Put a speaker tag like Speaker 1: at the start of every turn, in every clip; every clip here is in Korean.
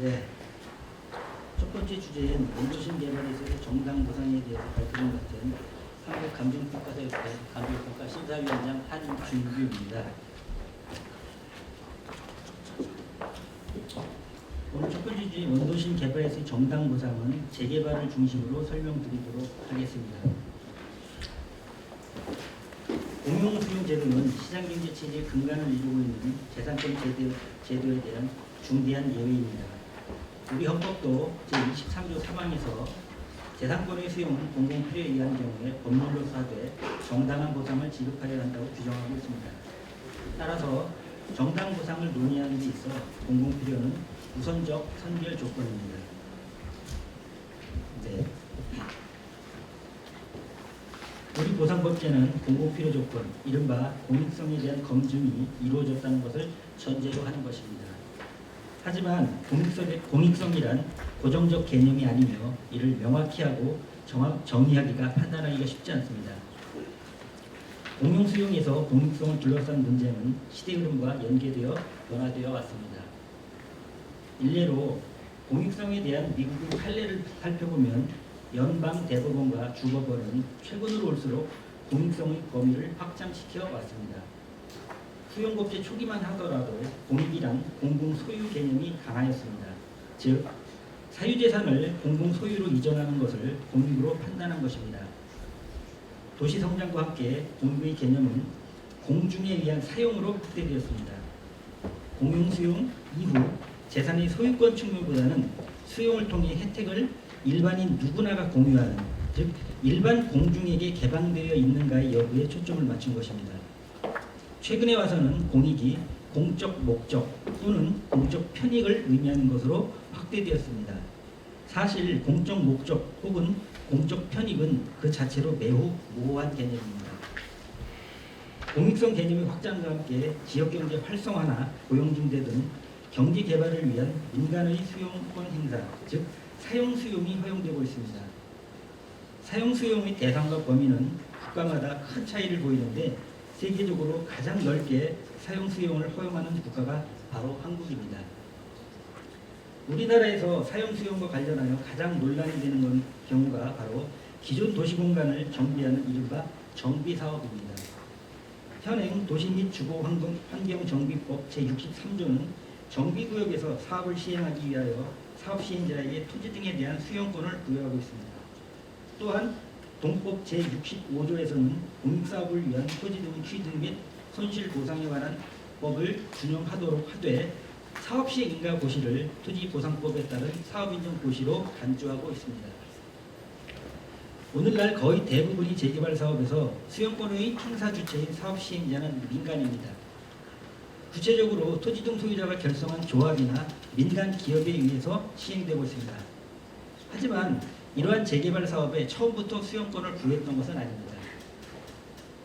Speaker 1: 네. 첫 번째 주제인 원도심 개발에서의 정당 보상에 대해서 발표를 맡은 한국감정평가사협회 감정평가 심사위원장 한준규입니다. 오늘 첫 번째 주제인 원도심 개발에서의 정당 보상은 재개발을 중심으로 설명드리도록 하겠습니다. 공용수용제도는 시장경제체제의 근간을 이루고 있는 재산권 제도에 대한 중대한 예외입니다. 우리 헌법도 제23조 3항에서 재산권의 수용은 공공필요에 의한 경우에 법률로서 하되 정당한 보상을 지급하여야 한다고 규정하고 있습니다. 따라서 정당 보상을 논의하는 데 있어 공공필요는 우선적 선별 조건입니다. 네. 우리 보상법제는 공공필요 조건, 이른바 공익성에 대한 검증이 이루어졌다는 것을 전제로 하는 것입니다. 하지만 공익성이란 고정적 개념이 아니며 이를 명확히 하고 정의하기가 판단하기가 쉽지 않습니다. 공용수용에서 공익성을 둘러싼 문제는 시대 흐름과 연계되어 변화되어 왔습니다. 일례로 공익성에 대한 미국의 판례를 살펴보면 연방 대법원과 주법원은 최근으로 올수록 공익성의 범위를 확장시켜 왔습니다. 수용법제 초기만 하더라도 공익이란 공공소유 개념이 강하였습니다. 즉, 사유재산을 공공소유로 이전하는 것을 공익으로 판단한 것입니다. 도시성장과 함께 공익의 개념은 공중에 의한 사용으로 확대되었습니다. 공용수용 이후 재산의 소유권 측면보다는 수용을 통해 혜택을 일반인 누구나가 공유하는, 즉 일반 공중에게 개방되어 있는가의 여부에 초점을 맞춘 것입니다. 최근에 와서는 공익이 공적 목적 또는 공적 편익을 의미하는 것으로 확대되었습니다. 사실 공적 목적 혹은 공적 편익은 그 자체로 매우 모호한 개념입니다. 공익성 개념의 확장과 함께 지역경제 활성화나 고용증대 등 경제 개발을 위한 민간의 수용권 행사, 즉 사용수용이 허용되고 있습니다. 사용수용의 대상과 범위는 국가마다 큰 차이를 보이는데 세계적으로 가장 넓게 사용수용을 허용하는 국가가 바로 한국입니다. 우리나라에서 사용수용과 관련하여 가장 논란이 되는 경우가 바로 기존 도시공간을 정비하는 이른바 정비사업입니다. 현행 도시 및 주거환경정비법 제63조는 정비구역에서 사업을 시행하기 위하여 사업시행자에게 토지 등에 대한 수용권을 부여하고 있습니다. 또한 동법 제65조에서는 공익사업을 위한 토지 등의 취득 및 손실보상에 관한 법을 준용하도록 하되 사업시행인가 고시를 토지보상법에 따른 사업인정고시로 간주하고 있습니다. 오늘날 거의 대부분이 재개발 사업에서 수용권의 행사 주체인 사업시행자는 민간입니다. 구체적으로 토지 등 소유자가 결성한 조합이나 민간 기업에 의해서 시행되고 있습니다. 하지만 이러한 재개발 사업에 처음부터 수용권을 부여했던 것은 아닙니다.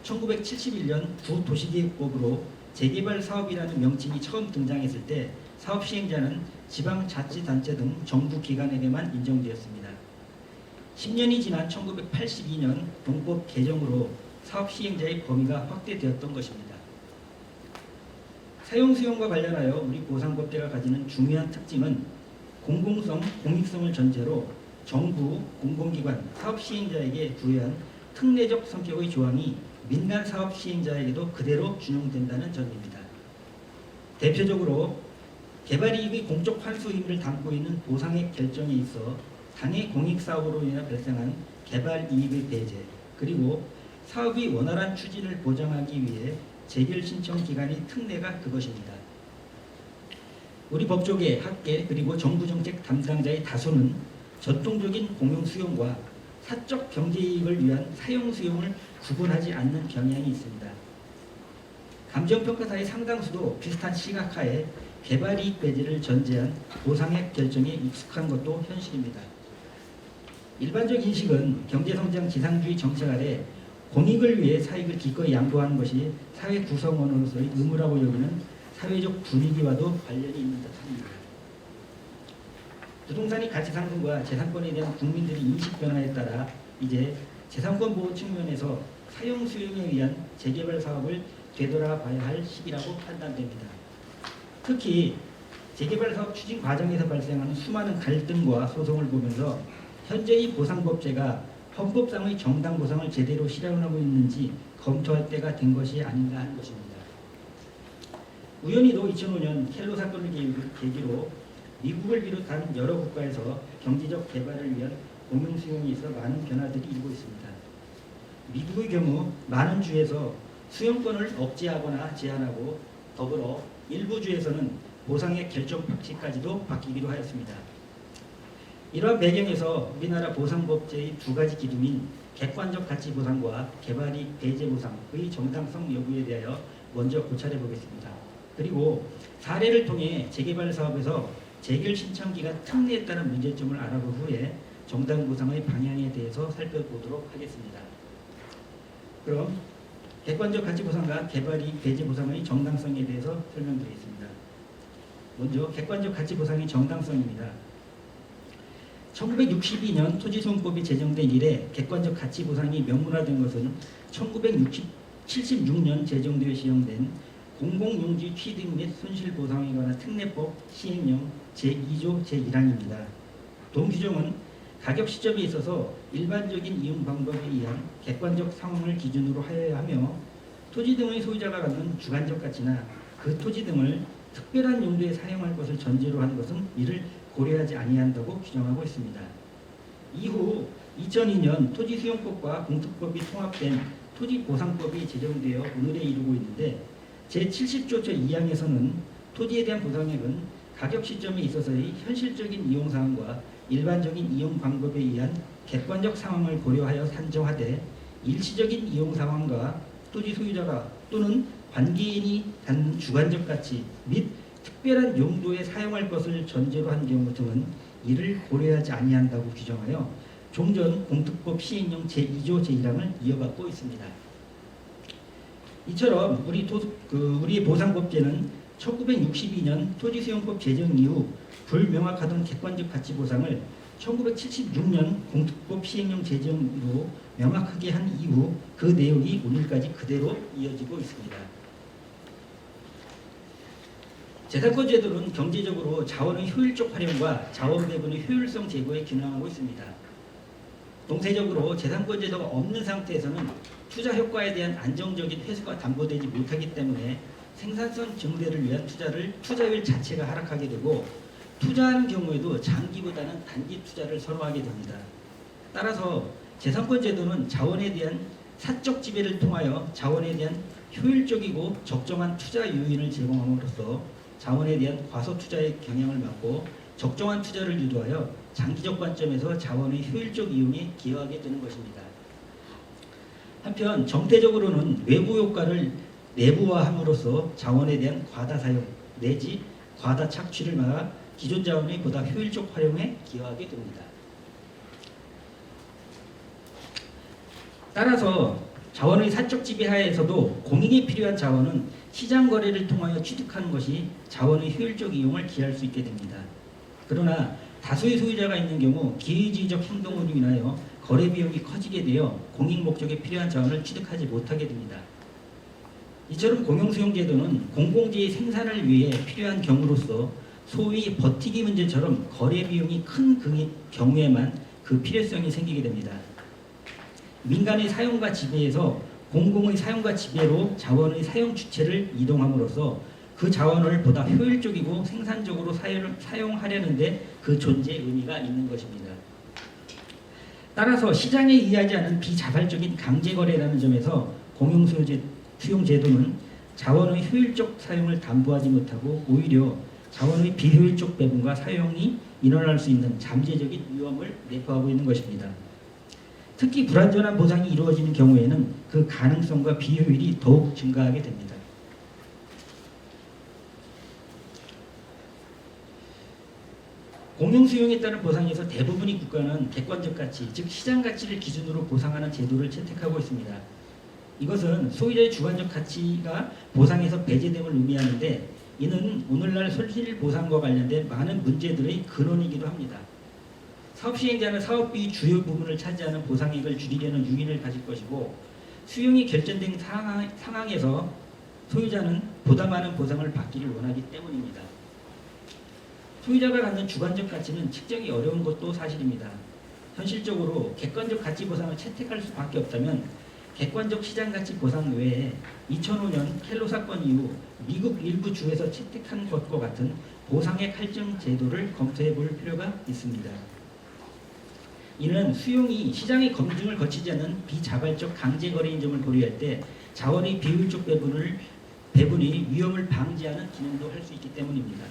Speaker 1: 1971년 구도시계획법으로 재개발 사업이라는 명칭이 처음 등장했을 때 사업 시행자는 지방자치단체 등 정부 기관에게만 인정되었습니다. 10년이 지난 1982년 동법 개정으로 사업 시행자의 범위가 확대되었던 것입니다. 사용수용과 관련하여 우리 보상법제가 가지는 중요한 특징은 공공성, 공익성을 전제로 정부, 공공기관, 사업 시행자에게 부여한 특례적 성격의 조항이 민간 사업 시행자에게도 그대로 준용된다는 점입니다. 대표적으로 개발이익의 공적 환수 의미를 담고 있는 보상액 결정에 있어 당해 공익사업으로 인해 발생한 개발이익의 배제, 그리고 사업의 원활한 추진을 보장하기 위해 재결 신청 기간의 특례가 그것입니다. 우리 법조계, 학계, 그리고 정부정책 담당자의 다수는 전통적인 공용수용과 사적 경제이익을 위한 사용수용을 구분하지 않는 경향이 있습니다. 감정평가사의 상당수도 비슷한 시각하에 개발이익 배제를 전제한 보상액 결정에 익숙한 것도 현실입니다. 일반적 인식은 경제성장 지상주의 정책 아래 공익을 위해 사익을 기꺼이 양보하는 것이 사회 구성원으로서의 의무라고 여기는 사회적 분위기와도 관련이 있는 듯합니다. 부동산의 가치 상승과 재산권에 대한 국민들의 인식 변화에 따라 이제 재산권 보호 측면에서 사용 수용에 의한 재개발 사업을 되돌아봐야 할 시기라고 판단됩니다. 특히 재개발 사업 추진 과정에서 발생하는 수많은 갈등과 소송을 보면서 현재의 보상법제가 헌법상의 정당 보상을 제대로 실현하고 있는지 검토할 때가 된 것이 아닌가 하는 것입니다. 우연히도 2005년 켈로 사건을 계기로 미국을 비롯한 여러 국가에서 경제적 개발을 위한 공용 수용에 있어 많은 변화들이 일고 있습니다. 미국의 경우 많은 주에서 수용권을 억제하거나 제한하고 더불어 일부 주에서는 보상의 결정 방식까지도 바뀌기도 하였습니다. 이러한 배경에서 우리나라 보상법제의 두 가지 기둥인 객관적 가치 보상과 개발이익 배제 보상의 정당성 여부에 대하여 먼저 고찰해 보겠습니다. 그리고 사례를 통해 재개발 사업에서 재결 신청 기간 특례에 따른 문제점을 알아본 후에 정당 보상의 방향에 대해서 살펴보도록 하겠습니다. 그럼 객관적 가치 보상과 개발이익 배제 보상의 정당성에 대해서 설명드리겠습니다. 먼저 객관적 가치 보상의 정당성입니다. 1962년 토지수용법이 제정된 이래 객관적 가치 보상이 명문화된 것은 1976년 제정되어 시행된 공공용지 취득 및 손실 보상에 관한 특례법 시행령 제2조 제1항입니다. 동 규정은 가격 시점에 있어서 일반적인 이용 방법에 의한 객관적 상황을 기준으로 하여야 하며 토지 등의 소유자가 갖는 주관적 가치나 그 토지 등을 특별한 용도에 사용할 것을 전제로 하는 것은 이를 고려하지 아니한다고 규정하고 있습니다. 이후 2002년 토지수용법과 공특법이 통합된 토지보상법이 제정되어 오늘에 이르고 있는데 제70조 제2항에서는 토지에 대한 보상액은 가격 시점에 있어서의 현실적인 이용 사항과 일반적인 이용 방법에 의한 객관적 상황을 고려하여 산정하되 일시적인 이용 상황과 토지 소유자가 또는 관계인이 갖는 주관적 가치 및 특별한 용도에 사용할 것을 전제로 한 경우 등은 이를 고려하지 아니한다고 규정하여 종전 공특법 시행령 제2조 제1항을 이어받고 있습니다. 이처럼 우리의 보상법제는 1962년 토지수용법 제정 이후 불명확하던 객관적 가치 보상을 1976년 공특법 시행령 제정으로 명확하게 한 이후 그 내용이 오늘까지 그대로 이어지고 있습니다. 재산권 제도는 경제적으로 자원의 효율적 활용과 자원 배분의 효율성 제고에 기능하고 있습니다. 동세적으로 재산권 제도가 없는 상태에서는 투자 효과에 대한 안정적인 회수가 담보되지 못하기 때문에 생산성 증대를 위한 투자율 자체가 하락하게 되고 투자하는 경우에도 장기보다는 단기 투자를 선호하게 됩니다. 따라서 재산권 제도는 자원에 대한 사적 지배를 통하여 자원에 대한 효율적이고 적정한 투자 요인을 제공함으로써 자원에 대한 과소 투자의 경향을 막고 적정한 투자를 유도하여 장기적 관점에서 자원의 효율적 이용에 기여하게 되는 것입니다. 한편 정태적으로는 외부 효과를 내부화함으로써 자원에 대한 과다 사용 내지 과다 착취를 막아 기존 자원의 보다 효율적 활용에 기여하게 됩니다. 따라서 자원의 사적 지배 하에서도 공익에 필요한 자원은 시장 거래를 통하여 취득하는 것이 자원의 효율적 이용을 기할 수 있게 됩니다. 그러나 다수의 소유자가 있는 경우 기회주의적 행동으로 인하여 거래 비용이 커지게 되어 공익 목적에 필요한 자원을 취득하지 못하게 됩니다. 이처럼 공용수용제도는 공공재의 생산을 위해 필요한 경우로서 소위 버티기 문제처럼 거래 비용이 큰 경우에만 그 필요성이 생기게 됩니다. 민간의 사용과 지배에서 공공의 사용과 지배로 자원의 사용 주체를 이동함으로써 그 자원을 보다 효율적이고 생산적으로 사용하려는 데 그 존재의 의미가 있는 것입니다. 따라서 시장에 의하지 않은 비자발적인 강제거래라는 점에서 공용수용제도는 자원의 효율적 사용을 담보하지 못하고 오히려 자원의 비효율적 배분과 사용이 일어날 수 있는 잠재적인 위험을 내포하고 있는 것입니다. 특히 불완전한 보상이 이루어지는 경우에는 그 가능성과 비효율이 더욱 증가하게 됩니다. 공용수용에 따른 보상에서 대부분의 국가는 객관적 가치, 즉 시장 가치를 기준으로 보상하는 제도를 채택하고 있습니다. 이것은 소유자의 주관적 가치가 보상에서 배제됨을 의미하는데 이는 오늘날 손실 보상과 관련된 많은 문제들의 근원이기도 합니다. 사업 시행자는 사업비 주요 부분을 차지하는 보상액을 줄이려는 유인을 가질 것이고 수용이 결정된 상황에서 소유자는 보다 많은 보상을 받기를 원하기 때문입니다. 소유자가 갖는 주관적 가치는 측정이 어려운 것도 사실입니다. 현실적으로 객관적 가치 보상을 채택할 수밖에 없다면 객관적 시장 가치 보상 외에 2005년 켈로 사건 이후 미국 일부 주에서 채택한 것과 같은 보상액 할증 제도를 검토해 볼 필요가 있습니다. 이는 수용이 시장의 검증을 거치지 않은 비자발적 강제 거래인 점을 고려할 때 자원의 비효율적 배분이 위험을 방지하는 기능도 할 수 있기 때문입니다.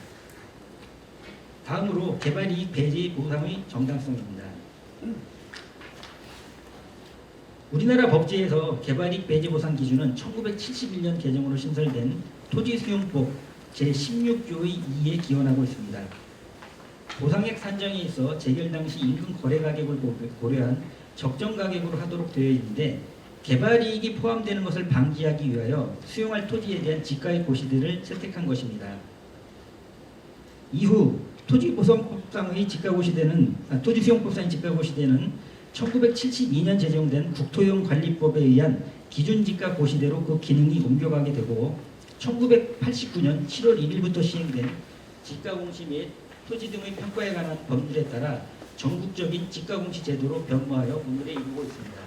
Speaker 1: 다음으로 개발이익 배제 보상의 정당성입니다. 우리나라 법제에서 개발이익 배제 보상 기준은 1971년 개정으로 신설된 토지수용법 제16조의 2에 기원하고 있습니다. 보상액 산정에 있어 재결 당시 인근 거래 가격을 고려한 적정 가격으로 하도록 되어 있는데 개발이익이 포함되는 것을 방지하기 위하여 수용할 토지에 대한 지가의 고시대를 채택한 것입니다. 이후 토지수용법상의 지가고시대는 1972년 제정된 국토용관리법에 의한 기준지가 고시대로 그 기능이 옮겨가게 되고 1989년 7월 1일부터 시행된 지가공시 및 토지 등의 평가에 관한 법률에 따라 전국적인 지가공시 제도로 변모하여 오늘에 이르고 있습니다.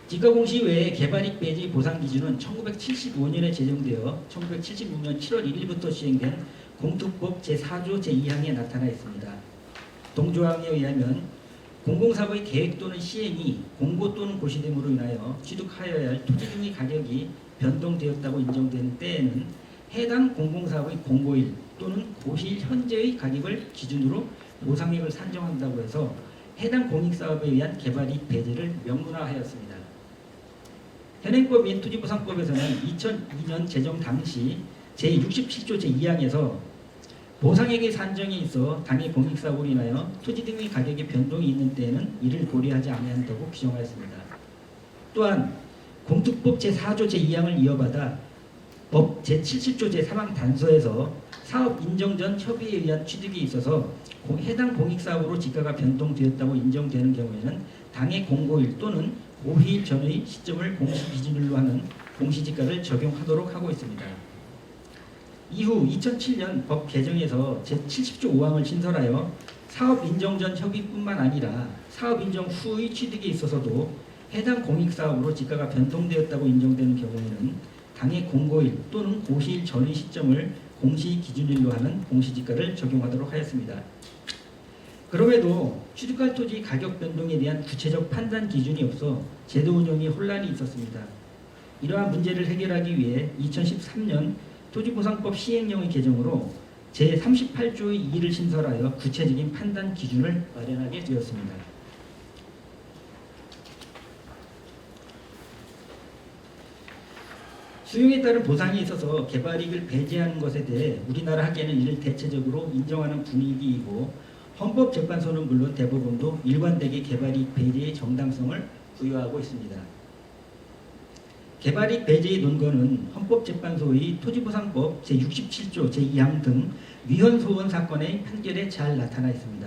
Speaker 1: 지가공시 외에 개발이익 배제 보상 기준은 1975년에 제정되어 1976년 7월 1일부터 시행된 공투법 제4조 제2항에 나타나 있습니다. 동조항에 의하면 공공사업의 계획 또는 시행이 공고 또는 고시됨으로 인하여 취득하여야 할 토지 등의 가격이 변동되었다고 인정되는 때에는 해당 공공사업의 공고일 또는 고시일 현재의 가격을 기준으로 보상액을 산정한다고 해서 해당 공익사업에 의한 개발이익 배제를 명문화하였습니다. 현행법인 토지보상법에서는 2002년 제정 당시 제67조 제2항에서 보상액의 산정에 있어 당해 공익사업으로 인하여 토지 등의 가격의 변동이 있는 때에는 이를 고려하지 아니한다고 규정하였습니다. 또한 공특법 제4조 제2항을 이어받아 법 제70조 제3항 단서에서 사업 인정 전 협의에 의한 취득에 있어서 해당 공익사업으로 지가가 변동되었다고 인정되는 경우에는 당해 공고일 또는 고희일 전의 시점을 공시 기준일로 하는 공시지가를 적용하도록 하고 있습니다. 이후 2007년 법 개정에서 제70조 5항을 신설하여 사업 인정 전 협의뿐만 아니라 사업 인정 후의 취득에 있어서도 해당 공익사업으로 지가가 변동되었다고 인정되는 경우에는 당해 공고일 또는 고시일 전의 시점을 공시 기준일로 하는 공시지가를 적용하도록 하였습니다. 그럼에도 취득할 토지 가격 변동에 대한 구체적 판단 기준이 없어 제도 운영에 혼란이 있었습니다. 이러한 문제를 해결하기 위해 2013년 토지보상법 시행령의 개정으로 제38조의 2를 신설하여 구체적인 판단 기준을 마련하게 되었습니다. 수용에 따른 보상이 있어서 개발이익을 배제하는 것에 대해 우리나라 학계는 이를 대체적으로 인정하는 분위기이고 헌법재판소는 물론 대법원도 일관되게 개발이익 배제의 정당성을 부여하고 있습니다. 개발이익 배제의 논거는 헌법재판소의 토지보상법 제67조 제2항 등 위헌소원 사건의 판결에 잘 나타나 있습니다.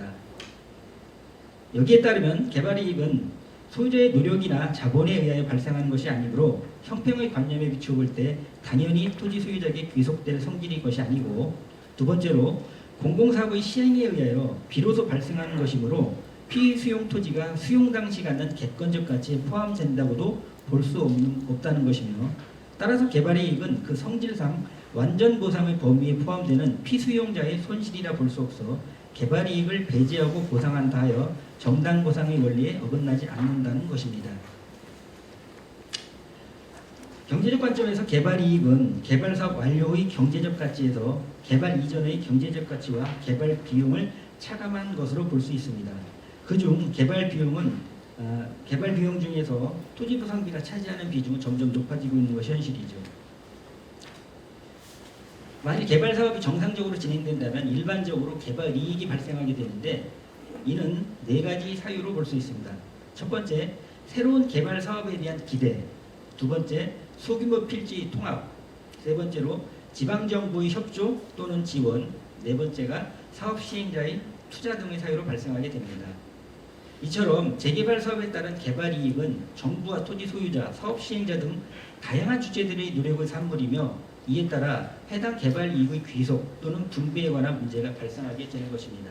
Speaker 1: 여기에 따르면 개발이익은 소유자의 노력이나 자본에 의하여 발생하는 것이 아니므로 형평의 관념에 비추어 볼 때 당연히 토지 소유자에게 귀속될 성질인 것이 아니고, 두 번째로 공공사업의 시행에 의하여 비로소 발생하는 것이므로 피수용 토지가 수용 당시 갖는 객관적 가치에 포함된다고도 볼 수 없다는 것이며, 따라서 개발이익은 그 성질상 완전 보상의 범위에 포함되는 피수용자의 손실이라 볼 수 없어 개발이익을 배제하고 보상한다 하여 정당 보상의 원리에 어긋나지 않는다는 것입니다. 경제적 관점에서 개발이익은 개발사업 완료의 경제적 가치에서 개발 이전의 경제적 가치와 개발 비용을 차감한 것으로 볼 수 있습니다. 그중 개발 비용 중에서 토지 보상비가 차지하는 비중은 점점 높아지고 있는 것이 현실이죠. 만일 개발 사업이 정상적으로 진행된다면 일반적으로 개발 이익이 발생하게 되는데, 이는 4가지 사유로 볼 수 있습니다. 첫 번째, 새로운 개발 사업에 대한 기대. 두 번째, 소규모 필지 통합. 세 번째로 지방정부의 협조 또는 지원. 네 번째가 사업 시행자의 투자 등의 사유로 발생하게 됩니다. 이처럼 재개발 사업에 따른 개발 이익은 정부와 토지 소유자, 사업 시행자 등 다양한 주체들의 노력의 산물이며 이에 따라 해당 개발 이익의 귀속 또는 분배에 관한 문제가 발생하게 되는 것입니다.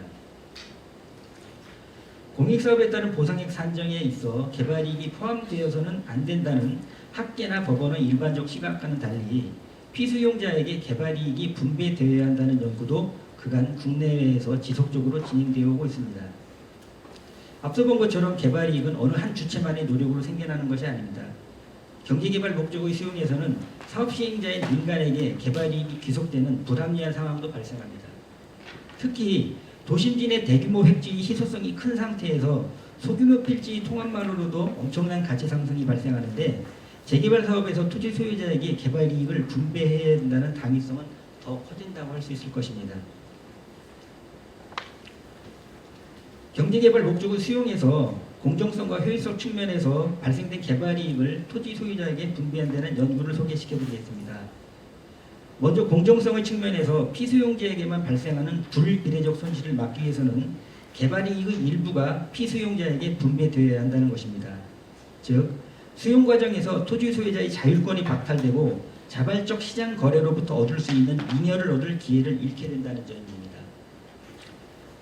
Speaker 1: 공익사업에 따른 보상액 산정에 있어 개발이익이 포함되어서는 안 된다는 학계나 법원의 일반적 시각과는 달리 피수용자에게 개발이익이 분배되어야 한다는 연구도 그간 국내외에서 지속적으로 진행되어 오고 있습니다. 앞서 본 것처럼 개발이익은 어느 한 주체만의 노력으로 생겨나는 것이 아닙니다. 경제개발 목적의 수용에서는 사업 시행자인 민간에게 개발이익이 귀속되는 불합리한 상황도 발생합니다. 특히 도심진의 대규모 획지의 희소성이 큰 상태에서 소규모 필지 통합만으로도 엄청난 가치 상승이 발생하는데 재개발 사업에서 토지 소유자에게 개발 이익을 분배해야 된다는 당위성은 더 커진다고 할 수 있을 것입니다. 경제개발 목적의 수용에서 공정성과 효율성 측면에서 발생된 개발 이익을 토지 소유자에게 분배한다는 연구를 소개시켜 드리겠습니다. 먼저 공정성의 측면에서 피수용자에게만 발생하는 불비례적 손실을 막기 위해서는 개발이익의 일부가 피수용자에게 분배되어야 한다는 것입니다. 즉 수용 과정에서 토지 소유자의 자율권이 박탈되고 자발적 시장 거래로부터 얻을 수 있는 잉여를 얻을 기회를 잃게 된다는 점입니다.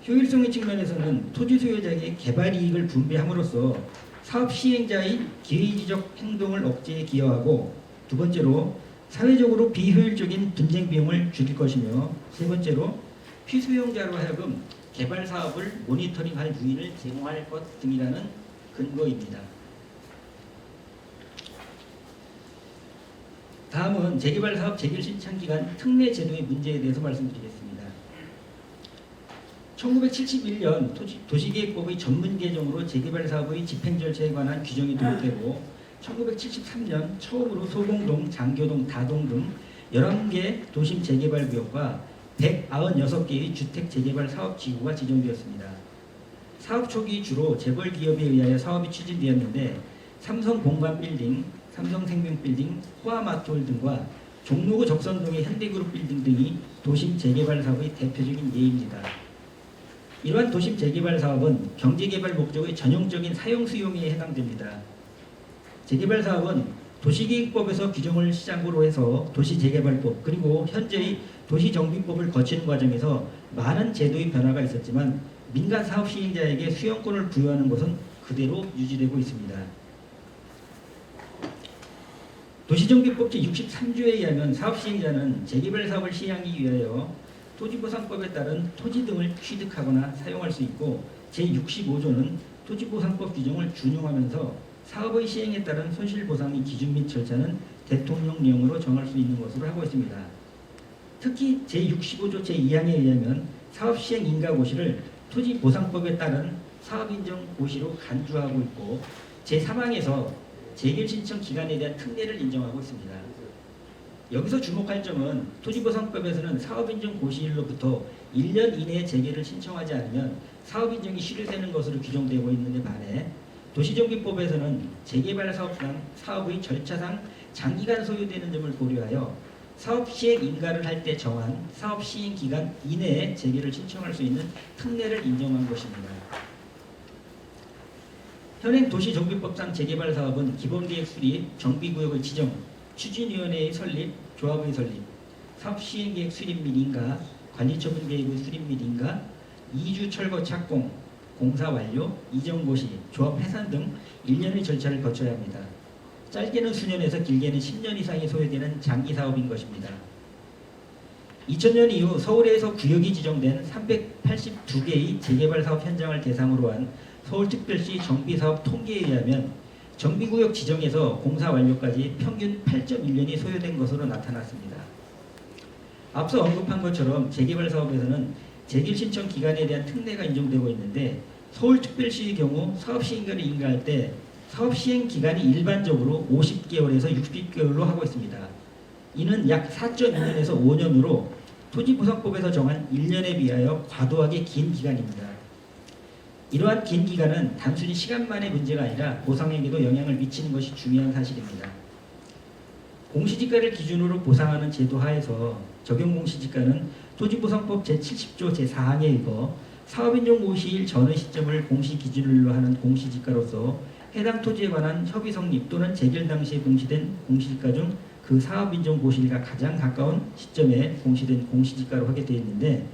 Speaker 1: 효율성의 측면에서는 토지 소유자에게 개발이익을 분배함으로써 사업 시행자의 기회이지적 행동을 억제에 기여하고 두 번째로 사회적으로 비효율적인 분쟁 비용을 줄일 것이며 세 번째로 피수용자로 하여금 개발 사업을 모니터링할 유인을 제공할 것 등이라는 근거입니다. 다음은 재개발 사업 재결 신청 기간 특례 제도의 문제에 대해서 말씀드리겠습니다. 1971년 도시계획법의 전문 개정으로 재개발 사업의 집행 절차에 관한 규정이 도입되고 1973년 처음으로 소공동, 장교동, 다동 등 11개 도심 재개발 구역과 196개의 주택 재개발 사업 지구가 지정되었습니다. 사업 초기 주로 재벌 기업에 의하여 사업이 추진되었는데 삼성 공간 빌딩, 삼성생명 빌딩, 호아마트홀 등과 종로구 적선동의 현대그룹 빌딩 등이 도심 재개발 사업의 대표적인 예입니다. 이러한 도심 재개발 사업은 경제개발 목적의 전형적인 사용수용에 해당됩니다. 재개발 사업은 도시계획법에서 규정을 시작으로 해서 도시재개발법 그리고 현재의 도시정비법을 거치는 과정에서 많은 제도의 변화가 있었지만 민간 사업 시행자에게 수용권을 부여하는 것은 그대로 유지되고 있습니다. 도시정비법 제63조에 의하면 사업 시행자는 재개발 사업을 시행하기 위하여 토지보상법에 따른 토지 등을 취득하거나 사용할 수 있고 제65조는 토지보상법 규정을 준용하면서 사업의 시행에 따른 손실보상의 기준 및 절차는 대통령령으로 정할 수 있는 것으로 하고 있습니다. 특히 제65조 제2항에 의하면 사업 시행 인가고시를 토지보상법에 따른 사업인정고시로 간주하고 있고 제3항에서 재결 신청 기간에 대한 특례를 인정하고 있습니다. 여기서 주목할 점은 토지보상법에서는 사업인정고시일로부터 1년 이내에 재개를 신청하지 않으면 사업인정이 실효되는 것으로 규정되고 있는데 반해 도시정비법에서는 재개발 사업상 사업의 절차상 장기간 소요되는 점을 고려하여 사업 시행 인가를 할 때 정한 사업 시행 기간 이내에 재개를 신청할 수 있는 특례를 인정한 것입니다. 현행 도시정비법상 재개발 사업은 기본계획 수립, 정비구역의 지정, 추진위원회의 설립, 조합의 설립, 사업 시행계획 수립 및 인가, 관리처분계획의 수립 및 인가, 이주 철거 착공, 공사 완료, 이전고시, 조합 해산 등 1년의 절차를 거쳐야 합니다. 짧게는 수년에서 길게는 10년 이상이 소요되는 장기 사업인 것입니다. 2000년 이후 서울에서 구역이 지정된 382개의 재개발 사업 현장을 대상으로 한 서울특별시 정비사업 통계에 의하면 정비구역 지정에서 공사 완료까지 평균 8.1년이 소요된 것으로 나타났습니다. 앞서 언급한 것처럼 재개발 사업에서는 재개발 신청 기간에 대한 특례가 인정되고 있는데 서울특별시의 경우 사업시행자를 인가할 때 사업시행 기간이 일반적으로 50개월에서 60개월로 하고 있습니다. 이는 약 4.2년에서 5년으로 토지보상법에서 정한 1년에 비하여 과도하게 긴 기간입니다. 이러한 긴 기간은 단순히 시간만의 문제가 아니라 보상에게도 영향을 미치는 것이 중요한 사실입니다. 공시지가를 기준으로 보상하는 제도 하에서 적용 공시지가는 토지보상법 제70조 제4항에 의거 사업인정 고시일 전의 시점을 공시 기준으로 하는 공시지가로서 해당 토지에 관한 협의 성립 또는 재결 당시에 공시된 공시지가 중 그 사업인정 고시일과 가장 가까운 시점에 공시된 공시지가로 하게 되어 있는데,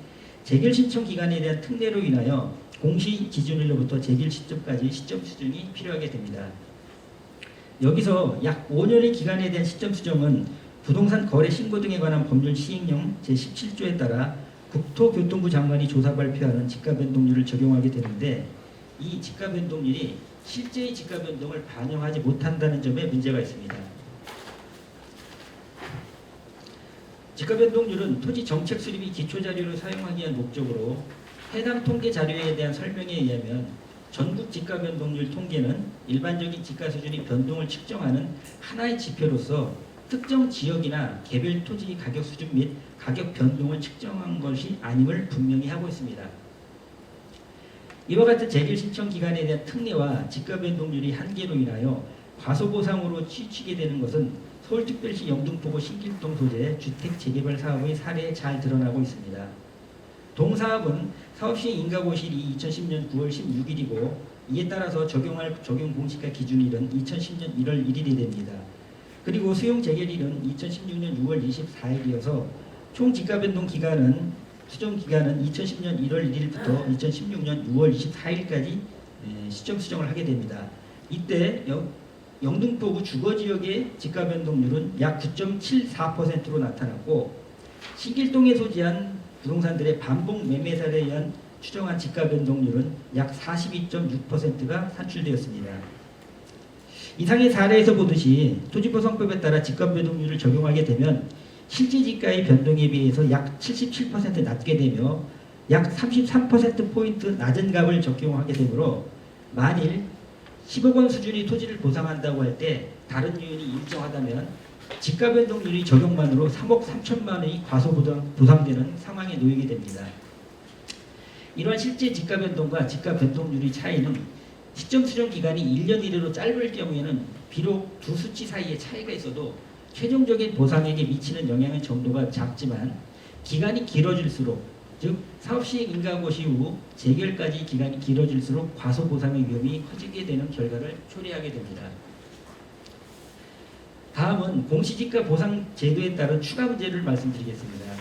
Speaker 1: 재결 신청 기간에 대한 특례로 인하여 공시 기준일로부터 재결 시점까지 시점 수정이 필요하게 됩니다. 여기서 약 5년의 기간에 대한 시점 수정은 부동산 거래 신고 등에 관한 법률 시행령 제17조에 따라 국토교통부 장관이 조사 발표하는 지가 변동률을 적용하게 되는데, 이 지가 변동률이 실제의 지가 변동을 반영하지 못한다는 점에 문제가 있습니다. 지가 변동률은 토지 정책 수립이 기초 자료로 사용하기 위한 목적으로 해당 통계 자료에 대한 설명에 의하면 전국 지가 변동률 통계는 일반적인 지가 수준의 변동을 측정하는 하나의 지표로서 특정 지역이나 개별 토지 가격 수준 및 가격 변동을 측정한 것이 아님을 분명히 하고 있습니다. 이와 같은 재결 신청 기간에 대한 특례와 지가 변동률이 한계로 인하여 과소보상으로 치우치게 되는 것은 서울특별시 영등포구 신길동 소재 주택 재개발 사업의 사례에 잘 드러나고 있습니다. 동사업은 사업시행 인가고시일이 2010년 9월 16일이고 이에 따라서 적용할 적용 공시가 기준일은 2010년 1월 1일이 됩니다. 그리고 수용 재결일은 2016년 6월 24일이어서 총 지가 변동 기간은 수정 기간은 2010년 1월 1일부터 2016년 6월 24일까지 시점 수정을 하게 됩니다. 이때 영등포구 주거지역의 지가 변동률은 약 9.74%로 나타났고, 신길동에 소지한 부동산들의 반복 매매사에 의한 추정한 지가 변동률은 약 42.6%가 산출되었습니다. 이상의 사례에서 보듯이 토지보상법에 따라 지가 변동률을 적용하게 되면 실제 지가의 변동에 비해서 약 77% 낮게 되며 약 33%포인트 낮은 값을 적용하게 되므로 만일 10억 원 수준의 토지를 보상한다고 할 때 다른 요인이 일정하다면 지가 변동률의 적용만으로 3억 3천만 원이 과소보상되는 상황에 놓이게 됩니다. 이러한 실제 지가 변동과 지가 변동률의 차이는 시점 수정 기간이 1년 이내로 짧을 경우에는 비록 두 수치 사이에 차이가 있어도 최종적인 보상액에 미치는 영향의 정도가 작지만, 기간이 길어질수록, 즉 사업시행 인가고시 후 재결까지 기간이 길어질수록 과소보상의 위험이 커지게 되는 결과를 초래하게 됩니다. 다음은 공시지가 보상 제도에 따른 추가 문제를 말씀드리겠습니다.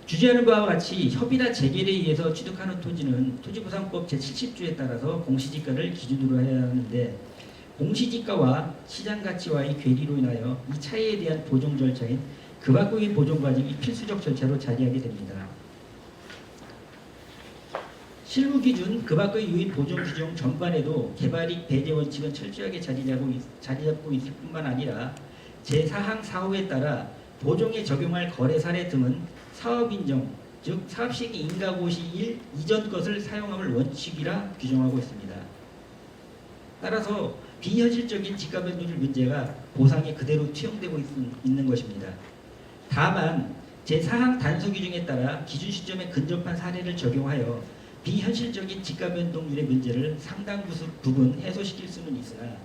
Speaker 1: 주재하는 바와 같이 협의나 재결에 의해서 취득하는 토지는 토지보상법 제70조에 따라서 공시지가를 기준으로 해야 하는데, 공시지가와 시장가치와의 괴리로 인하여 이 차이에 대한 보정 절차인 그 밖의 보정 과정이 필수적 절차로 자리하게 됩니다. 실무 기준 그 밖의 유인 보정 규정 전반에도 개발이익 배제 원칙은 철저하게 자리 잡고 있을 뿐만 아니라 제4항 4호에 따라 보정에 적용할 거래 사례 등은 사업인정, 즉 사업시행 인가고시일 이전 것을 사용함을 원칙이라 규정하고 있습니다. 따라서 비현실적인 지가 변동률 문제가 보상에 그대로 투영되고 있는 것입니다. 다만 제4항 단서 규정에 따라 기준 시점에 근접한 사례를 적용하여 비현실적인 지가 변동률의 문제를 상당 부분 해소시킬 수는 있으나,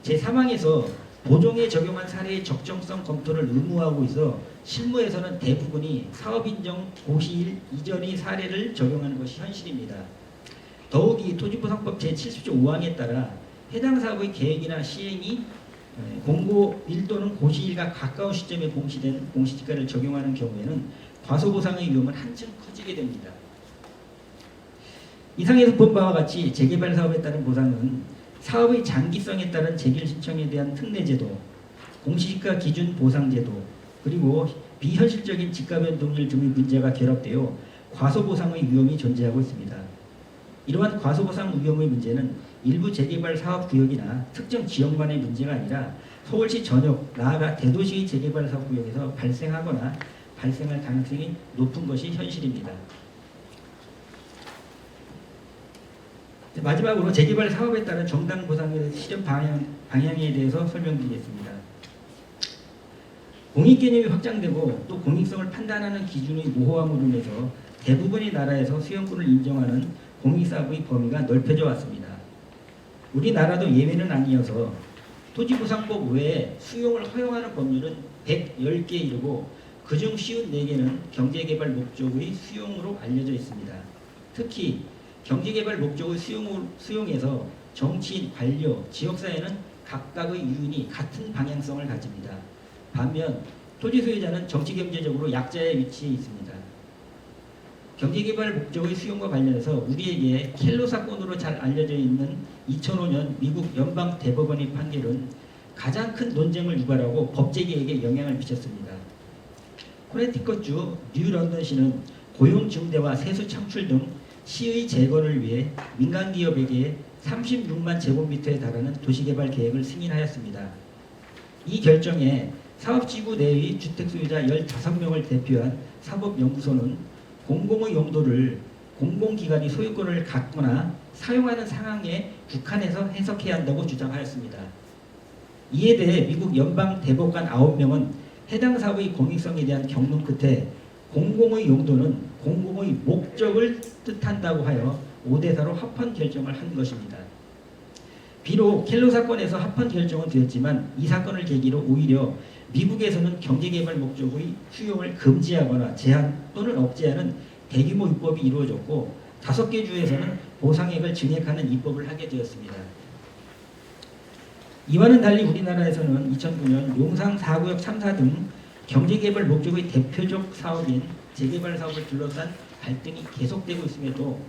Speaker 1: 제3항에서 보정에 적용한 사례의 적정성 검토를 의무화하고 있어 실무에서는 대부분이 사업인정 고시일 이전의 사례를 적용하는 것이 현실입니다. 더욱이 토지보상법 제70조 5항에 따라 해당 사업의 계획이나 시행이 공고일 또는 고시일과 가까운 시점에 공시된 공시지가를 적용하는 경우에는 과소보상의 위험은 한층 커지게 됩니다. 이상에서 본 바와 같이 재개발 사업에 따른 보상은 사업의 장기성에 따른 재결 신청에 대한 특례제도, 공시지가 기준 보상제도, 그리고 비현실적인 지가 변동률 등의 문제가 결합되어 과소보상의 위험이 존재하고 있습니다. 이러한 과소보상 위험의 문제는 일부 재개발 사업구역이나 특정 지역만의 문제가 아니라 서울시 전역, 나아가 대도시의 재개발 사업구역에서 발생하거나 발생할 가능성이 높은 것이 현실입니다. 마지막으로 재개발 사업에 따른 정당 보상의 실현 방향에 대해서 설명드리겠습니다. 공익 개념이 확장되고 또 공익성을 판단하는 기준의 모호함으로 인해서 대부분의 나라에서 수용권을 인정하는 공익사업의 범위가 넓혀져 왔습니다. 우리나라도 예외는 아니어서 토지보상법 외에 수용을 허용하는 법률은 110개에 이르고 그중 쉬운 4개는 경제개발 목적의 수용으로 알려져 있습니다. 특히 경제개발 목적의 수용에서 정치인, 관료, 지역사회는 각각의 유인이 같은 방향성을 가집니다. 반면 토지 소유자는 정치경제적으로 약자의 위치에 있습니다. 경제개발 목적의 수용과 관련해서 우리에게 켈로 사건으로 잘 알려져 있는 2005년 미국 연방대법원의 판결은 가장 큰 논쟁을 유발하고 법제계에게 영향을 미쳤습니다. 코네티컷주 뉴런던시는 고용 증대와 세수 창출 등 시의 재건을 위해 민간기업에게 36만 제곱미터에 달하는 도시개발 계획을 승인하였습니다. 이 결정에 사업지구 내의 주택소유자 15명을 대표한 사법연구소는 공공의 용도를 공공기관이 소유권을 갖거나 사용하는 상황에 국한해서 해석해야 한다고 주장하였습니다. 이에 대해 미국 연방대법관 9명은 해당 사업의 공익성에 대한 경론 끝에 공공의 용도는 공공의 목적을 뜻한다고 하여 5대4로 합헌 결정을 한 것입니다. 비록 켈로 사건에서 합헌 결정은 되었지만 이 사건을 계기로 오히려 미국에서는 경제개발 목적의 수용을 금지하거나 제한 또는 억제하는 대규모 입법이 이루어졌고 5개 주에서는 보상액을 증액하는 입법을 하게 되었습니다. 이와는 달리 우리나라에서는 2009년 용상 4구역 참사 등 경제개발 목적의 대표적 사업인 재개발 사업을 둘러싼 갈등이 계속되고 있음에도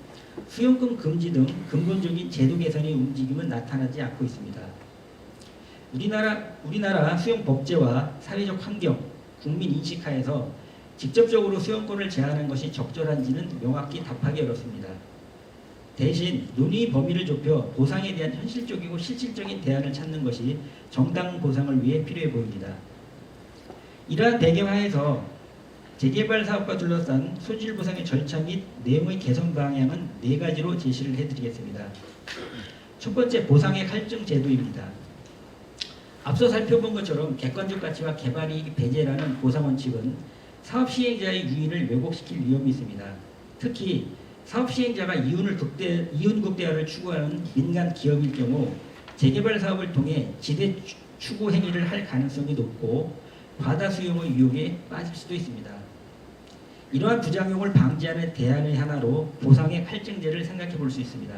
Speaker 1: 수용권 금지 등 근본적인 제도 개선의 움직임은 나타나지 않고 있습니다. 우리나라 수용 법제와 사회적 환경, 국민 인식하에서 직접적으로 수용권을 제한하는 것이 적절한지는 명확히 답하기 어렵습니다. 대신 논의 범위를 좁혀 보상에 대한 현실적이고 실질적인 대안을 찾는 것이 정당 보상을 위해 필요해 보입니다. 이러한 배경하에서 재개발 사업과 둘러싼 손실보상의 절차 및 내용의 개선 방향은 4가지로 제시를 해드리겠습니다. 첫 번째, 보상액 할증 제도입니다. 앞서 살펴본 것처럼 객관적 가치와 개발이익 배제라는 보상 원칙은 사업 시행자의 유인을 왜곡시킬 위험이 있습니다. 특히 사업 시행자가 이윤 극대화를 추구하는 민간 기업일 경우 재개발 사업을 통해 지대 추구 행위를 할 가능성이 높고 과다 수용의 유혹에 빠질 수도 있습니다. 이러한 부작용을 방지하는 대안의 하나로 보상액 할증제를 생각해 볼 수 있습니다.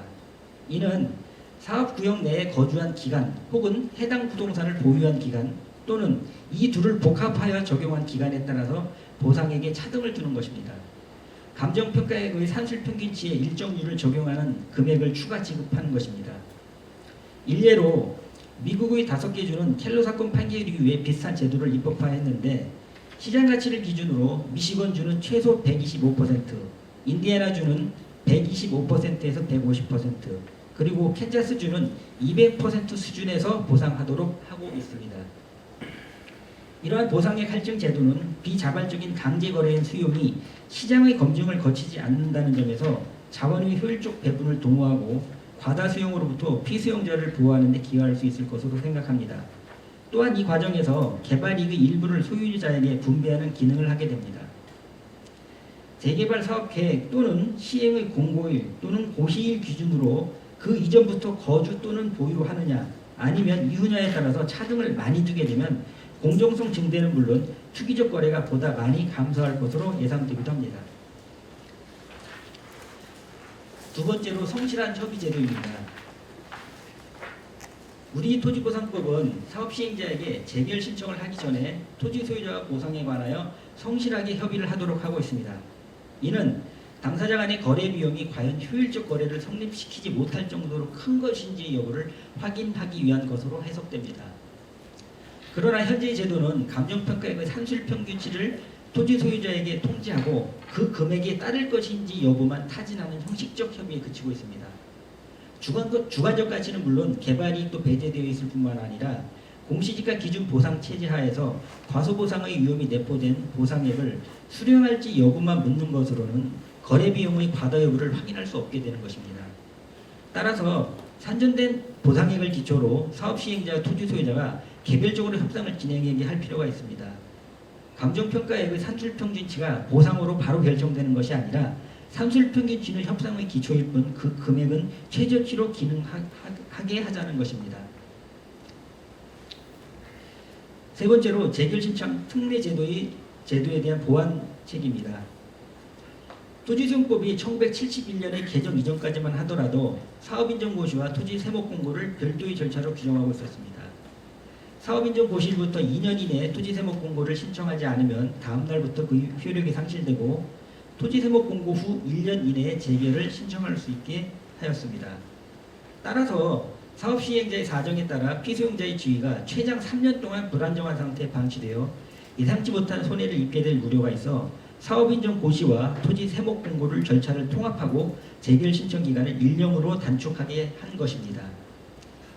Speaker 1: 이는 사업구역 내에 거주한 기간 혹은 해당 부동산을 보유한 기간 또는 이 둘을 복합하여 적용한 기간에 따라서 보상액에 차등을 두는 것입니다. 감정평가액의 산술평균치에 일정률을 적용하는 금액을 추가 지급하는 것입니다. 일례로 미국의 5개 주는 켈로 사건 판결 이후에 비슷한 제도를 입법화했는데 시장가치를 기준으로 미시건주는 최소 125%, 인디애나주는 125%에서 150%, 그리고 캔자스주는 200% 수준에서 보상하도록 하고 있습니다. 이러한 보상액 할증 제도는 비자발적인 강제거래인 수용이 시장의 검증을 거치지 않는다는 점에서 자원의 효율적 배분을 도모하고 과다 수용으로부터 피수용자를 보호하는 데 기여할 수 있을 것으로 생각합니다. 또한 이 과정에서 개발이익의 일부를 소유자에게 분배하는 기능을 하게 됩니다. 재개발 사업 계획 또는 시행의 공고일 또는 고시일 기준으로 그 이전부터 거주 또는 보유로 하느냐 아니면 이후냐에 따라서 차등을 많이 두게 되면 공정성 증대는 물론 투기적 거래가 보다 많이 감소할 것으로 예상되기도 합니다. 두 번째로 성실한 협의 제도입니다. 우리 토지보상법은 사업 시행자에게 재결 신청을 하기 전에 토지 소유자와 보상에 관하여 성실하게 협의를 하도록 하고 있습니다. 이는 당사자 간의 거래 비용이 과연 효율적 거래를 성립시키지 못할 정도로 큰 것인지 여부를 확인하기 위한 것으로 해석됩니다. 그러나 현재의 제도는 감정평가액의 산술평균치를 토지 소유자에게 통지하고 그 금액에 따를 것인지 여부만 타진하는 형식적 협의에 그치고 있습니다. 주관적 가치는 물론 개발이익도 배제되어 있을 뿐만 아니라 공시지가 기준 보상 체제 하에서 과소보상의 위험이 내포된 보상액을 수령할지 여부만 묻는 것으로는 거래 비용의 과다 여부를 확인할 수 없게 되는 것입니다. 따라서 산정된 보상액을 기초로 사업 시행자와 토지 소유자가 개별적으로 협상을 진행하게 할 필요가 있습니다. 감정평가액의 산술평균치가 보상으로 바로 결정되는 것이 아니라 산술평균치는 협상의 기초일 뿐 그 금액은 최저치로 기능하게 하자는 것입니다. 세 번째로 재결신청 특례 제도에 대한 보완책입니다. 토지수용법이 1971년에 개정 이전까지만 하더라도 사업인정고시와 토지세목공고를 별도의 절차로 규정하고 있었습니다. 사업인정고시일부터 2년 이내에 토지세목공고를 신청하지 않으면 다음 날부터 그 효력이 상실되고 토지세목공고 후 1년 이내에 재개를 신청할 수 있게 하였습니다. 따라서 사업시행자의 사정에 따라 피수용자의 지위가 최장 3년 동안 불안정한 상태에 방치되어 예상치 못한 손해를 입게 될 우려가 있어 사업인정 고시와 토지 세목 공고를 절차를 통합하고 재개발 신청 기간을 1년으로 단축하게 한 것입니다.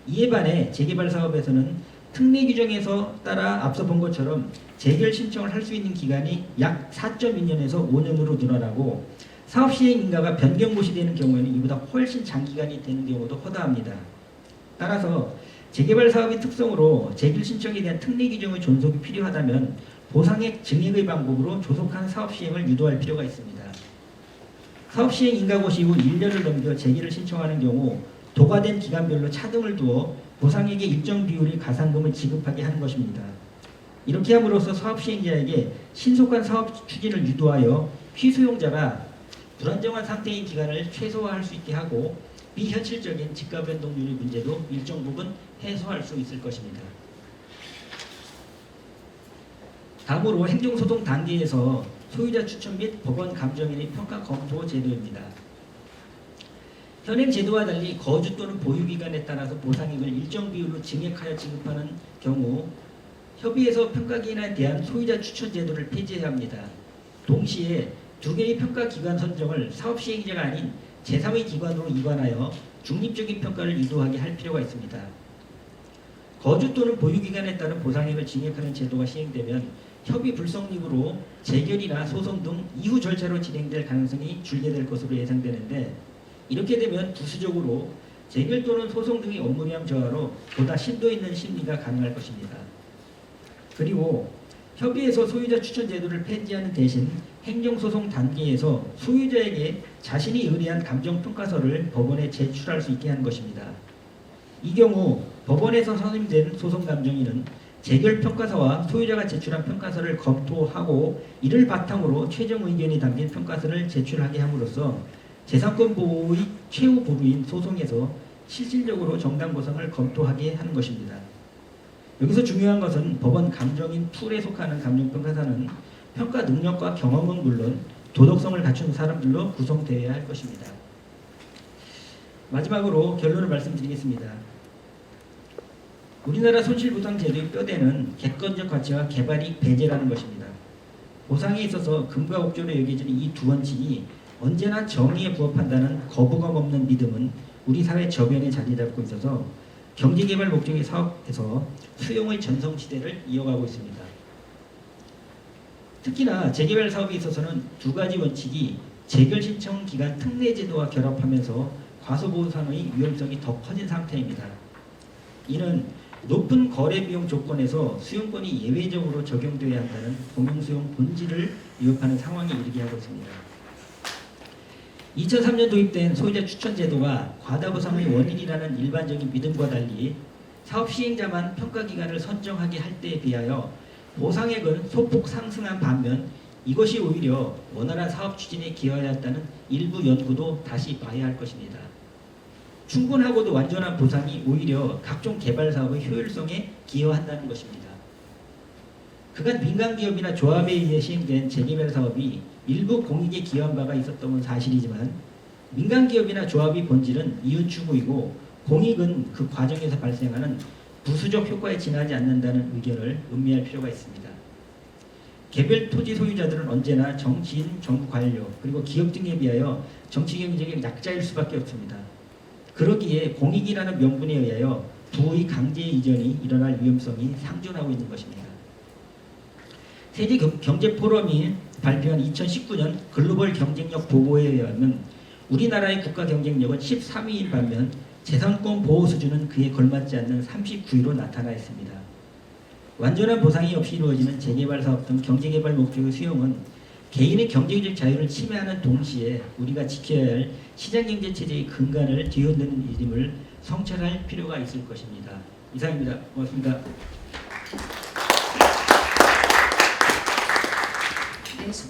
Speaker 1: 이에 반해 재개발 사업에서는 특례 규정에서 따라 앞서 본 것처럼 재개발 신청을 할 수 있는 기간이 약 4.2년에서 5년으로 늘어나고 사업 시행 인가가 변경 고시되는 경우에는 이보다 훨씬 장기간이 되는 경우도 허다합니다. 따라서 재개발 사업의 특성으로 재개발 신청에 대한 특례 규정의 존속이 필요하다면 보상액 증액의 방법으로 조속한 사업 시행을 유도할 필요가 있습니다. 사업 시행 인가고시 후 1년을 넘겨 재개를 신청하는 경우 도과된 기간별로 차등을 두어 보상액의 일정 비율의 가산금을 지급하게 하는 것입니다. 이렇게 함으로써 사업 시행자에게 신속한 사업 추진을 유도하여 피수용자가 불안정한 상태인 기간을 최소화할 수 있게 하고 비현실적인 지가 변동률의 문제도 일정 부분 해소할 수 있을 것입니다. 다음으로 행정소송 단계에서 소유자 추천 및 법원 감정인의 평가 검토 제도입니다. 현행 제도와 달리 거주 또는 보유 기간에 따라서 보상액을 일정 비율로 증액하여 지급하는 경우 협의에서 평가기관에 대한 소유자 추천 제도를 폐지해야 합니다. 동시에 두 개의 평가 기관 선정을 사업 시행자가 아닌 제3의 기관으로 이관하여 중립적인 평가를 유도하게 할 필요가 있습니다. 거주 또는 보유 기간에 따른 보상액을 증액하는 제도가 시행되면 협의 불성립으로 재결이나 소송 등 이후 절차로 진행될 가능성이 줄게 될 것으로 예상되는데 이렇게 되면 부수적으로 재결 또는 소송 등의 업무량 저하로 보다 심도 있는 심리가 가능할 것입니다. 그리고 협의에서 소유자 추천 제도를 폐지하는 대신 행정소송 단계에서 소유자에게 자신이 의뢰한 감정평가서를 법원에 제출할 수 있게 하는 것입니다. 이 경우 법원에서 선임된 소송감정인은 재결평가서와 소유자가 제출한 평가서를 검토하고 이를 바탕으로 최종 의견이 담긴 평가서를 제출하게 함으로써 재산권 보호의 최후 보루인 소송에서 실질적으로 정당 보상을 검토하게 하는 것입니다. 여기서 중요한 것은 법원 감정인 풀에 속하는 감정평가사는 평가 능력과 경험은 물론 도덕성을 갖춘 사람들로 구성되어야 할 것입니다. 마지막으로 결론을 말씀드리겠습니다. 우리나라 손실보상제도의 뼈대는 객관적 가치와 개발이익 배제라는 것입니다. 보상에 있어서 금과 옥조로 여겨지는 이 두 원칙이 언제나 정의에 부합한다는 거부감 없는 믿음은 우리 사회 저변에 자리 잡고 있어서 경제개발 목적의 사업에서 수용의 전성시대를 이어가고 있습니다. 특히나 재개발 사업에 있어서는 두 가지 원칙이 재결 신청 기간 특례 제도와 결합하면서 과소보상의 위험성이 더 커진 상태입니다. 이는 높은 거래 비용 조건에서 수용권이 예외적으로 적용되어야 한다는 공용수용 본질을 위협하는 상황에 이르게 하고 있습니다. 2003년 도입된 소유자 추천 제도가 과다보상의 원인이라는 일반적인 믿음과 달리 사업 시행자만 평가 기간을 선정하게 할 때에 비하여 보상액은 소폭 상승한 반면 이것이 오히려 원활한 사업 추진에 기여하였다는 일부 연구도 다시 봐야 할 것입니다. 충분하고도 완전한 보상이 오히려 각종 개발 사업의 효율성에 기여한다는 것입니다. 그간 민간기업이나 조합에 의해 시행된 재개발 사업이 일부 공익에 기여한 바가 있었던 건 사실이지만 민간기업이나 조합의 본질은 이윤 추구이고 공익은 그 과정에서 발생하는 부수적 효과에 지나지 않는다는 의견을 음미할 필요가 있습니다. 개별 토지 소유자들은 언제나 정치인, 정부 관료, 그리고 기업 등에 비하여 정치 경제적 약자일 수밖에 없습니다. 그러기에 공익이라는 명분에 의하여 부의 강제 이전이 일어날 위험성이 상존하고 있는 것입니다. 세계경제포럼이 발표한 2019년 글로벌 경쟁력 보고에 의하면 우리나라의 국가 경쟁력은 13위인 반면 재산권 보호 수준은 그에 걸맞지 않는 39위로 나타나 있습니다. 완전한 보상이 없이 이루어지는 재개발 사업 등 경제개발 목적의 수용은 개인의 경제적 자유를 침해하는 동시에 우리가 지켜야 할 시장경제체제의 근간을 뒤흔드는 일임을 성찰할 필요가 있을 것입니다. 이상입니다. 고맙습니다.